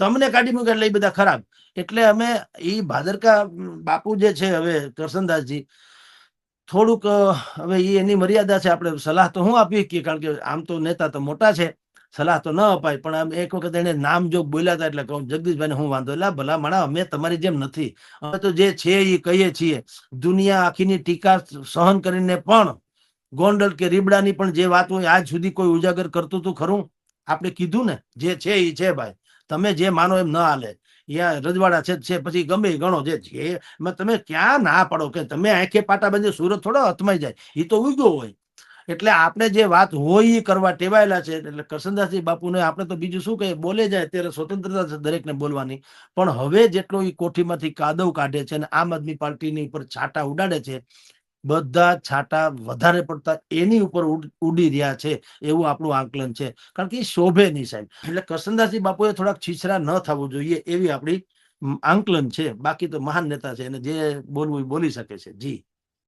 તમને કાઢી મૂકે એટલે એ બધા ખરાબ. એટલે અમે એ ભાદરકા બાપુ જે છે હવે કરસનદાસજી થોડુંક હવે એની મર્યાદા છે. આપણે સલાહ તો હું આપી શકીએ, કારણ કે આમ તો નેતા તો મોટા છે, સલાહ તો ન અપાય. પણ આમ એક વખત એને નામ જો બોલ્યા હતા એટલે કહું જગદીશભાઈને હું વાંધો, એટલે ભલા માણા અમે તમારી જેમ નથી, અમે તો જે છે એ કહીએ છીએ. દુનિયા આખીની ટીકા સહન કરીને પણ ગોંડલ કે રીબડાની પણ જે વાત હોય આજ સુધી કોઈ ઉજાગર કરતું હતું ખરું? આપણે કીધું ને જે છે એ છે ભાઈ, તમે જે માનો એમ ન હાલે. યા રજવાડા છે પછી ગમે ગણો જે છે. તમે ક્યાં ના પાડો કે તમે આંખે પાટા બંધ સુરત થોડો હથમાઈ જાય, એ તો ઉગ્યો હોય. એટલે આપણે જે વાત હોય એ કરવા ટેવાયેલા છે. એટલે કરસનદાસજી બાપુને આપણે તો બીજું શું કહે, બોલે જાય અત્યારે સ્વતંત્રતા છે દરેકને બોલવાની, પણ હવે જેટલો એ કોઠીમાંથી કાદવ કાઢે છે અને આમ આદમી પાર્ટીની ઉપર છાંટા ઉડાડે છે, બધા છાંટા વધારે પડતા એની ઉપર ઉડી રહ્યા છે એવું આપણું આંકલન છે. કારણ કે એ શોભે નહીં સાહેબ. એટલે કરસનદાસજી બાપુએ થોડાક છીછરા ન થવું જોઈએ એવી આપણી આંકલન છે. બાકી તો મહાન નેતા છે, એને જે બોલવું એ બોલી શકે છે. જી.